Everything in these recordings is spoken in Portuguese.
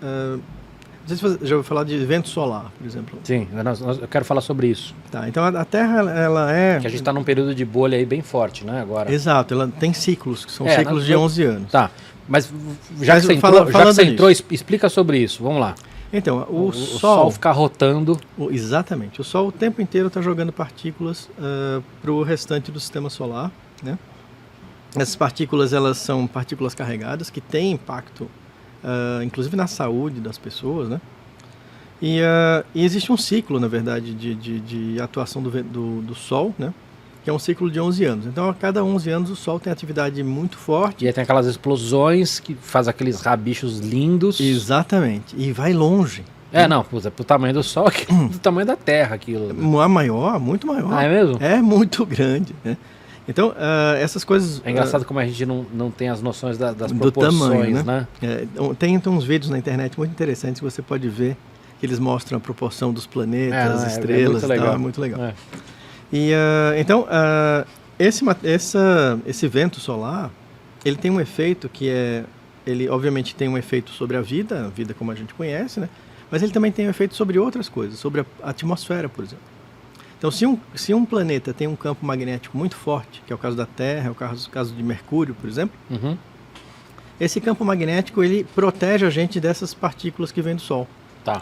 não sei se você já ouviu falar de vento solar, por exemplo. Sim, eu quero falar sobre isso. Tá, então a Terra, ela é... Que a gente está num período de bolha aí bem forte, né, agora. Exato, ela tem ciclos, que são ciclos de 11 anos. Tá, mas já que você entrou, explica sobre isso, vamos lá. Então, o Sol ficar rotando... Exatamente, o Sol o tempo inteiro está jogando partículas para o restante do sistema solar, né? Essas partículas, elas são partículas carregadas que têm impacto, inclusive na saúde das pessoas, né? E existe um ciclo, na verdade, de atuação do Sol, né? Que é um ciclo de 11 anos. Então, a cada 11 anos, o Sol tem atividade muito forte. E aí tem aquelas explosões que faz aqueles rabichos lindos. Exatamente. E vai longe. Pro tamanho do Sol, do tamanho da Terra aquilo. Né? Maior, muito maior. Ah, é mesmo? É muito grande, né? Então, essas coisas... É engraçado como a gente não tem as noções das proporções, do tamanho, né? Tem uns vídeos na internet muito interessantes que você pode ver, que eles mostram a proporção dos planetas, estrelas e tal. É muito legal. E, então, esse vento solar, ele tem um efeito que ele obviamente tem um efeito sobre a vida como a gente conhece, né? Mas ele também tem um efeito sobre outras coisas, sobre a atmosfera, por exemplo. Então, se um planeta tem um campo magnético muito forte, que é o caso da Terra, é o caso de Mercúrio, por exemplo, esse campo magnético, ele protege a gente dessas partículas que vêm do Sol. Tá.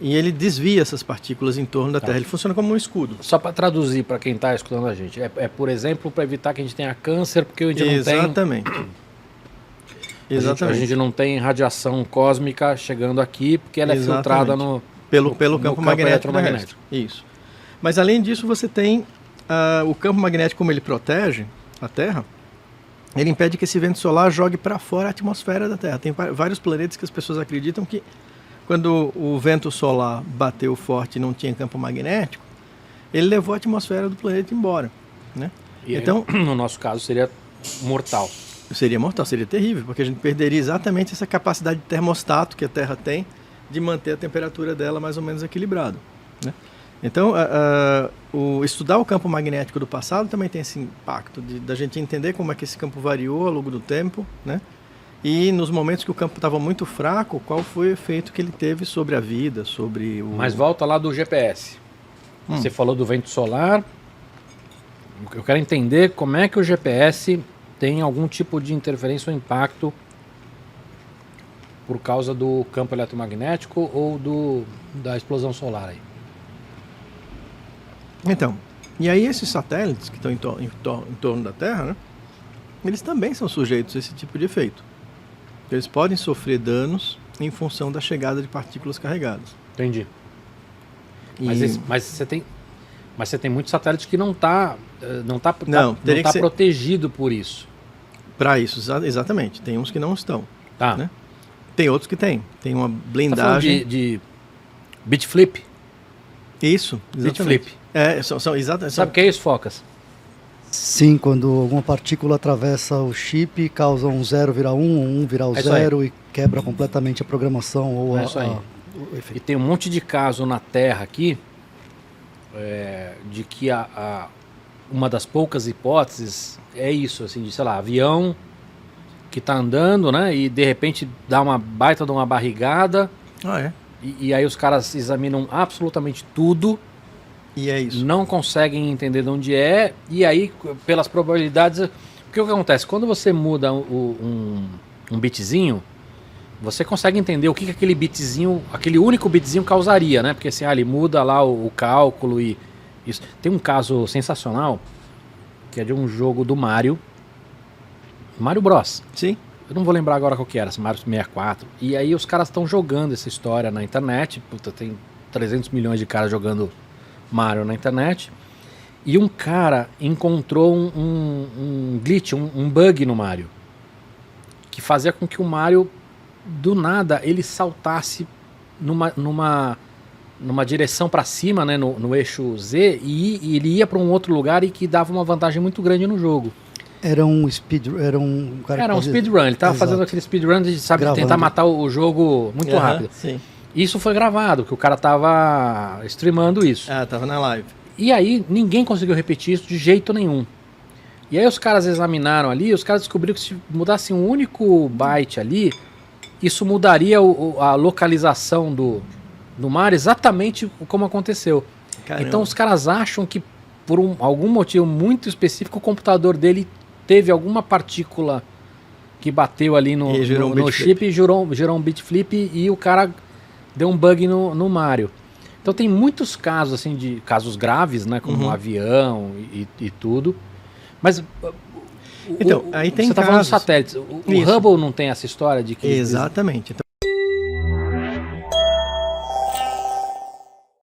E ele desvia essas partículas em torno da Terra. Ele funciona como um escudo. Só para traduzir para quem está escutando a gente. Por exemplo, para evitar que a gente tenha câncer, porque a gente não tem... Exatamente. A gente não tem radiação cósmica chegando aqui, porque ela é filtrada pelo campo magnético terrestre. Isso. Mas além disso, você tem o campo magnético, como ele protege a Terra, ele impede que esse vento solar jogue para fora a atmosfera da Terra. Tem vários planetas que as pessoas acreditam que quando o vento solar bateu forte e não tinha campo magnético, ele levou a atmosfera do planeta embora, né? Então, no nosso caso, seria mortal. Seria mortal, seria terrível, porque a gente perderia exatamente essa capacidade de termostato que a Terra tem de manter a temperatura dela mais ou menos equilibrada, né? Então, estudar o campo magnético do passado também tem esse impacto da gente entender como é que esse campo variou ao longo do tempo, né? E nos momentos que o campo estava muito fraco, qual foi o efeito que ele teve sobre a vida, sobre o... Mas volta lá do GPS. Você falou do vento solar. Eu quero entender como é que o GPS tem algum tipo de interferência ou impacto por causa do campo eletromagnético ou da explosão solar aí. Então, e aí esses satélites que estão em torno da Terra, né, eles também são sujeitos a esse tipo de efeito. Eles podem sofrer danos em função da chegada de partículas carregadas. Entendi. Mas você tem muitos satélites que não tá protegido por isso. Para isso, exatamente. Tem uns que não estão. Tá. Né? Tem outros que tem. Tem uma blindagem. Tá de bit flip? Isso, exatamente. Bit flip. Exatamente. Sabe o que é isso, Focas? Sim, quando alguma partícula atravessa o chip, causa um 0 virar 1, um 1 virar o 0 e quebra completamente a programação ou o efeito. E tem um monte de caso na Terra aqui de que uma das poucas hipóteses é isso, assim, de, sei lá, avião que está andando, né, e de repente dá uma baita de uma barrigada. E aí os caras examinam absolutamente tudo. E é isso. Não conseguem entender de onde é. E aí, pelas probabilidades... Porque o que acontece? Quando você muda um bitzinho, você consegue entender o que aquele bitzinho, aquele único bitzinho causaria, né? Porque assim, ele muda lá o cálculo e isso. Tem um caso sensacional, que é de um jogo do Mario Bros. Sim. Eu não vou lembrar agora qual que era, Mario 64. E aí os caras estão jogando essa história na internet. Puta, tem 300 milhões de caras jogando Mario na internet. E um cara encontrou um glitch, um bug no Mario, que fazia com que o Mario, do nada, ele saltasse numa direção para cima, né, no eixo Z, e ele ia para um outro lugar e que dava uma vantagem muito grande no jogo. Era um speedrun, ele estava fazendo aquele speedrun de, tentar matar o jogo muito rápido. Sim. Isso foi gravado, que o cara estava streamando isso. Estava na live. E aí ninguém conseguiu repetir isso de jeito nenhum. E aí os caras examinaram ali, os caras descobriram que se mudasse um único byte ali, isso mudaria a localização do Mario exatamente como aconteceu. Caramba. Então os caras acham que por algum motivo muito específico o computador dele teve alguma partícula que bateu ali no chip e gerou um bit flip e o cara deu um bug no Mario. Então tem muitos casos assim de casos graves, né, como um avião e tudo. Mas então, aí tem você está falando dos satélites. O Hubble não tem essa história de que exatamente. Então,